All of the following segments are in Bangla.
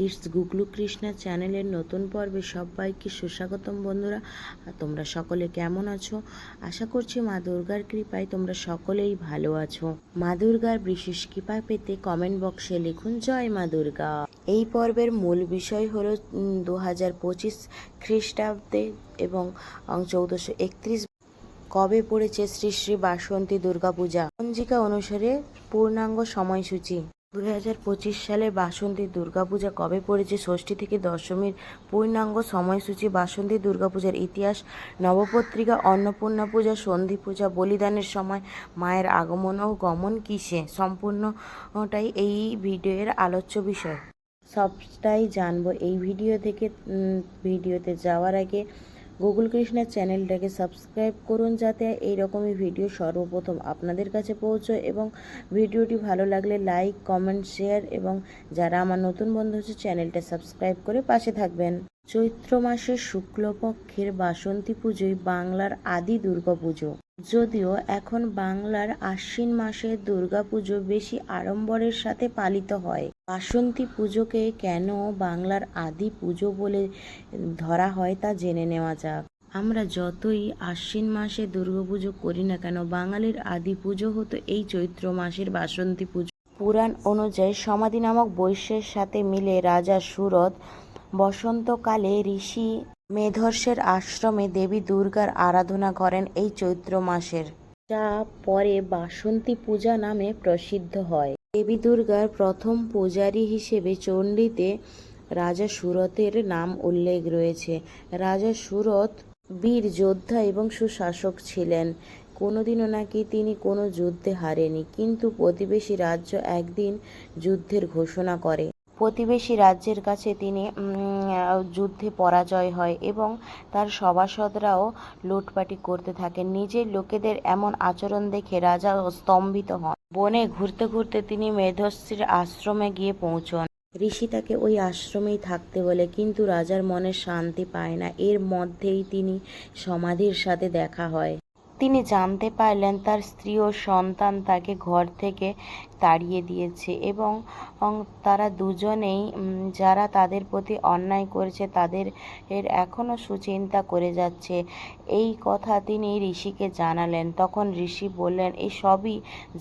ইটস গুগলু কৃষ্ণা চ্যানেলের নতুন পর্বে সবাইকে সুস্বাগতম বন্ধুরা। তোমরা সকলে কেমন আছো? আশা করছি মা দুর্গার কৃপায় তোমরা সকলেই ভালো আছো। মা দুর্গার বিশেষ কৃপা পেতে কমেন্ট বক্সে লিখুন জয় মা দুর্গা। এই পর্বের মূল বিষয় হলো 2025 খ্রিস্টাব্দে এবং 1431 কবে পড়েছে শ্রী শ্রী বাসন্তী দুর্গাপূজা। পঞ্জিকা অনুসারে পূর্ণাঙ্গ সময়সূচি। 2025 সালে বাসন্তী দুর্গাপূজা কবে পড়েছে, ষষ্ঠী থেকে দশমীর পূর্ণাঙ্গ সময়সূচি, বাসন্তী দুর্গাপূজার ইতিহাস, নবপত্রিকা, অন্নপূর্ণা পূজা, সন্ধি পূজা, বলিদানের সময় মায়ের আগমন ও গমন কিসে, সম্পূর্ণটাই এই ভিডিওর আলোচ্য বিষয়। সবটাই জানবো এই ভিডিও থেকে। ভিডিওতে যাওয়ার আগে গুগল কৃষ্ণার চ্যানেলটাকে সাবস্ক্রাইব করুন যাতে এইরকমই ভিডিও সর্বপ্রথম আপনাদের কাছে পৌঁছয়, এবং ভিডিওটি ভালো লাগলে লাইক, কমেন্ট, শেয়ার, এবং যারা আমার নতুন বন্ধু হচ্ছে চ্যানেলটা সাবস্ক্রাইব করে পাশে থাকবেন। চৈত্র মাসের শুক্লপক্ষের বাসন্তী পুজোই বাংলার আদি দুর্গাপুজো। যদিও এখন বাংলার আশ্বিন মাসের দুর্গাপুজো বেশি আড়ম্বরের সাথে পালিত হয়। বাসন্তী পুজোকে কেন বাংলার আদি পুজো বলে ধরা হয় তা জেনে নেওয়া যাক। আমরা যতই আশ্বিন মাসে দুর্গাপুজো করি না কেন, বাঙালির আদি পুজো হতো এই চৈত্র মাসের বাসন্তী পুজো। পুরাণ অনুযায়ী সমাধি নামক বৈশ্যের সাথে মিলে রাজা সুরথ বসন্তকালে ঋষি মেধর্ষের আশ্রমে দেবী দুর্গার আরাধনা করেন এই চৈত্র মাসের, যা পরে বাসন্তী পূজা নামে প্রসিদ্ধ হয়। দেবী দুর্গার প্রথম পূজারী হিসেবে চণ্ডীতে রাজা সুরথের নাম উল্লেখ রয়েছে। রাজা সুরথ বীর যোদ্ধা এবং সুশাসক ছিলেন। কোনোদিনও নাকি তিনি কোনো যুদ্ধে হারেনি, কিন্তু প্রতিবেশী রাজ্য একদিন যুদ্ধের ঘোষণা করে। প্রতিবেশী রাজ্যের কাছে তিনি যুদ্ধে পরাজয় হয় এবং তার সভাসদরাও লুটপাটি করতে থাকেন। নিজের লোকেদের এমন আচরণ দেখে রাজা স্তম্ভিত হন। বনে ঘুরতে ঘুরতে তিনি মেধশ্রীর আশ্রমে গিয়ে পৌঁছন। ঋষি তাকে ওই আশ্রমেই থাকতে বলে, কিন্তু রাজার মনে শান্তি পায় না। এর মধ্যেই তিনি সমাধির সাথে দেখা হয়। তিনি জানতে পারলেন তার স্ত্রী ও সন্তান তাকে ঘর থেকে তাড়িয়ে দিয়েছে এবং তারা দুজনেই যারা তাদের প্রতি অন্যায় করেছে তাদের এখনও সুচিন্তা করে যাচ্ছে। এই কথা তিনি ঋষিকে জানালেন। তখন ঋষি বললেন, এই সবই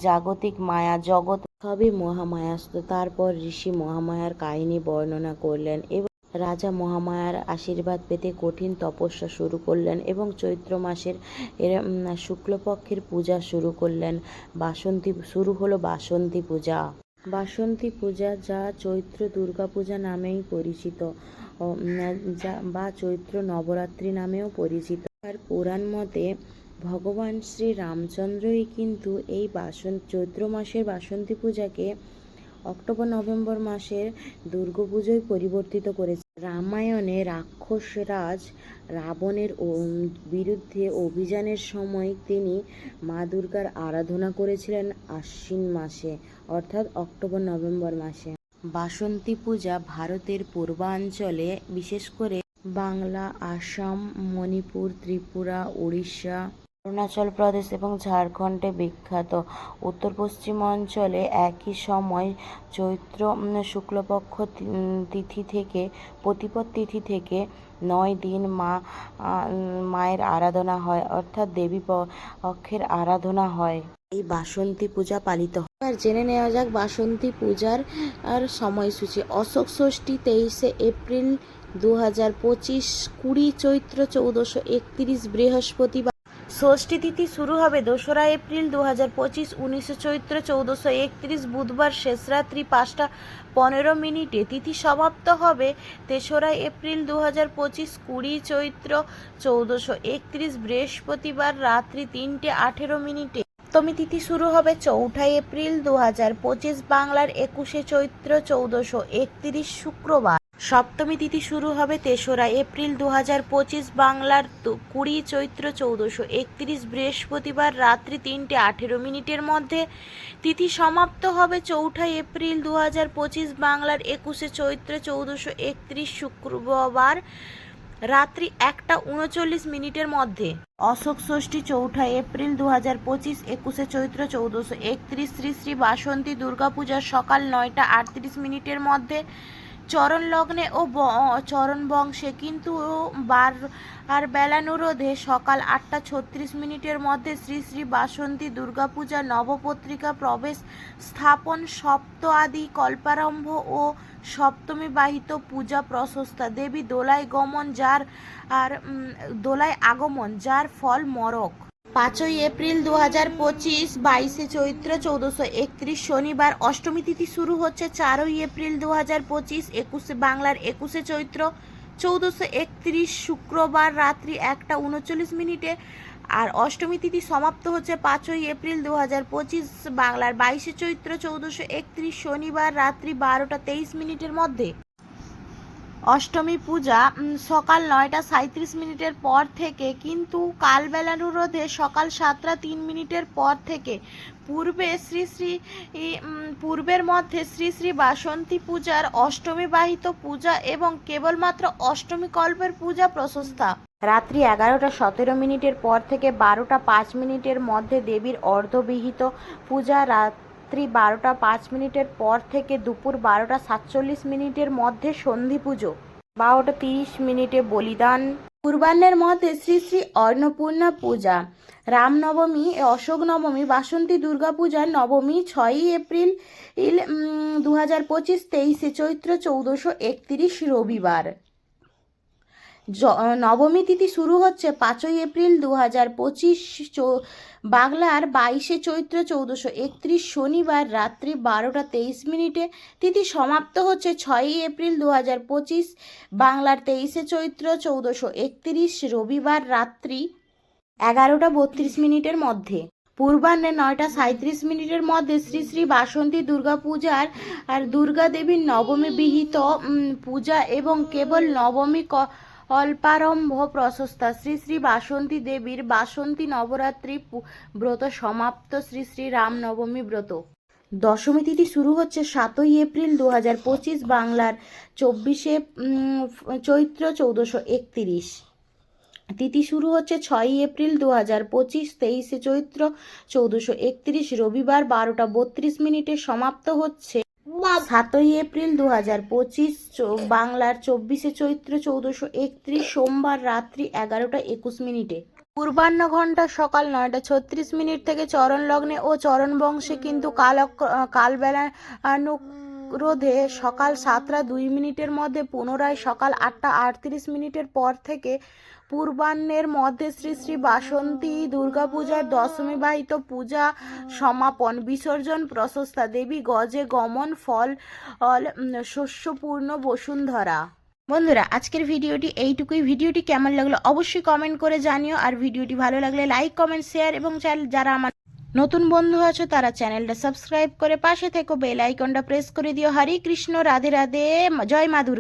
জাগতিক মায়া, জগৎ সবই মহামায়াস্ত। তারপর ঋষি মহামায়ার কাহিনী বর্ণনা করলেন এবং রাজা মহামায়ার আশীর্বাদ পেতে কঠিন তপস্যা শুরু করলেন এবং চৈত্র মাসের শুক্লপক্ষের পূজা শুরু করলেন। শুরু হলো বাসন্তী পূজা। বাসন্তী পূজা, যা চৈত্র দুর্গাপূজা নামেই পরিচিত বা চৈত্র নবরাত্রি নামেও পরিচিত। আর পুরাণ মতে ভগবান শ্রী রামচন্দ্রই কিন্তু এই চৈত্র মাসের বাসন্তী পূজাকে অক্টোবর নভেম্বর মাসের দুর্গাপুজোয় পরিবর্তিত করেছে। রামায়ণে রাক্ষসরাজ রাবণের বিরুদ্ধে অভিযানের সময় তিনি মা দুর্গার আরাধনা করেছিলেন আশ্বিন মাসে, অর্থাৎ অক্টোবর নভেম্বর মাসে। বাসন্তী পূজা ভারতের পূর্বাঞ্চলে, বিশেষ করে বাংলা, আসাম, মণিপুর, ত্রিপুরা, উড়িষ্যা, অরুণাচল প্রদেশ এবং ঝাড়খণ্ডে বিখ্যাত। উত্তর পশ্চিম অঞ্চলে একই সময় চৈত্র শুক্লপক্ষ তিথি থেকে প্রতিপদ তিথি থেকে 9 দিন মায়ের আরাধনা হয়, অর্থাৎ দেবী পক্ষের আরাধনা হয়। এই বাসন্তী পূজা পালিত হয়। এবার জেনে নেওয়া যাক বাসন্তী পূজার সময়সূচি। অশোক ষষ্ঠী 23শে এপ্রিল 2025, 20 চৈত্র 1431 বৃহস্পতিবার। ষষ্ঠী তিথি শুরু হবে 2রা এপ্রিল 2025, 19 চৈত্র 1431 বুধবার, শেষ রাত্রি 5টা 15 মিনিটে। তিথি সমাপ্ত হবে 3রা এপ্রিল 2025, 20 চৈত্র 1431 বৃহস্পতিবার, রাত্রি 3টে 18 মিনিটে। সপ্তমী তিথি শুরু হবে 4ঠা এপ্রিল 2025, বাংলার 21শে চৈত্র 1431 শুক্রবার। সপ্তমী তিথি শুরু হবে 3রা এপ্রিল 2025, বাংলার 20 চৈত্র 1431 বৃহস্পতিবার, রাত্রি 3টে 18 মিনিটের মধ্যে। তিথি সমাপ্ত হবে 4ঠা এপ্রিল 2025, বাংলার 21শে চৈত্র 1431 শুক্রবার, রাত্রি 1টা 39 মিনিটের মধ্যে। অশোক ষষ্ঠী 4ঠা এপ্রিল 2025, 21শে চৈত্র 1431 শ্রী শ্রী বাসন্তী দুর্গাপূজা, সকাল 9টা 38 মিনিটের মধ্যে। চরণ লগ্নে ও চরণ বংশে কিন্তু আর বেলানুরোধে সকাল 8:36 মধ্যে শ্রী শ্রী বাসন্তী দুর্গাপূজা নবপত্রিকা প্রবেশ স্থাপন সপ্ত আদি কল্পারম্ভ ও সপ্তমী বাহিত পূজা প্রশস্তা দেবী দোলায় আগমন যার ফল মরক। 5ই এপ্রিল 2025 22শে চৈত্র 1431 শনিবার। অষ্টমী তিথি শুরু হচ্ছে 4ই এপ্রিল 2025 বাংলার 21শে চৈত্র 1431 শুক্রবার রাত্রি 1:39 আর অষ্টমী তিথি সমাপ্ত হচ্ছে 5ই এপ্রিল 2025 বাংলার 22শে চৈত্র 1431 শনিবার রাত্রি 12:23 মধ্যে। অষ্টমী পূজা সকাল 9:37 পর থেকে, কিন্তু কালবেলানুরোধে সকাল 7:03 পর থেকে। পূর্বের মধ্যে শ্রী শ্রী বাসন্তী পূজার অষ্টমী বাহিত পূজা এবং কেবলমাত্র অষ্টমী কল্পের পূজা প্রশস্তা। রাত্রি 11:17 পর থেকে 12:05 মধ্যে দেবীর অর্ধবিহিত পূজা। রাত্রি 12:05 পর থেকে দুপুর 12:47 মধ্যে সন্ধি পুজো। 12:30 বলিদান। পূর্বাহ্নের মধ্যে শ্রী শ্রী অন্নপূর্ণা পূজা, রামনবমী, অশোক নবমী, বাসন্তী দুর্গা পূজা নবমী 6ই এপ্রিল 2025 23শে চৈত্র 1431 রবিবার। নবমী তিথি শুরু হচ্ছে 5ই এপ্রিল 2025 বাংলার 22শে চৈত্র 1431 শনিবার রাত্রি 12:23। তিথি সমাপ্ত হচ্ছে 6ই এপ্রিল 2025 বাংলার 23শে চৈত্র 1431 রবিবার রাত্রি 11:32 মধ্যে। পূর্বাহ্নে 9:37 মধ্যে শ্রী শ্রী বাসন্তী দুর্গা পূজার আর দুর্গা দেবীর নবমী বিহিত পূজা এবং কেবল নবমী কল্পারম্ভ প্রশস্তা। শ্রী শ্রী বাসন্তী দেবীর বাসন্তী নবরাত্রি ব্রত সমাপ্ত। শ্রী শ্রী রামনবমী ব্রত। দশমী তিথি শুরু হচ্ছে 7ই এপ্রিল 2025 বাংলার 24শে চৈত্র 1431। তিথি শুরু হচ্ছে 6ই এপ্রিল 2025 23শে চৈত্র 1431 রবিবার 12:32 সমাপ্ত হচ্ছে 7ই এপ্রিল 2025 বাংলার 24শে চৈত্র 1431 সোমবার রাত্রি 11:21। পূর্বাহ্ন ঘণ্টা সকাল 9:36 থেকে চরণ লগ্নে ও চরণ বংশে, কিন্তু কালবেলানুরোধে সকাল 7:02 মধ্যে পুনরায় সকাল 8:38 পর থেকে। পূর্বাহ্নের মধ্যে শ্রী শ্রী বাসন্তী দুর্গাপূজার দশমী বাহিত পূজা সমাপন। বিসর্জন প্রশস্তা দেবী গজে গমন ফল শস্যপূর্ণ বসুন্ধরা। বন্ধুরা, আজকের ভিডিওটি এইটুকুই। ভিডিওটি কেমন লাগলো অবশ্যই কমেন্ট করে জানিও, আর ভিডিওটি ভালো লাগলে লাইক, কমেন্ট, শেয়ার এবং যারা আমার নতুন বন্ধু আছো তারা চ্যানেলটা সাবস্ক্রাইব করে পাশে থেকো, বেল আইকনটা প্রেস করে দিও। হরে কৃষ্ণ, রাধে রাধে, জয় মা দুর্গা।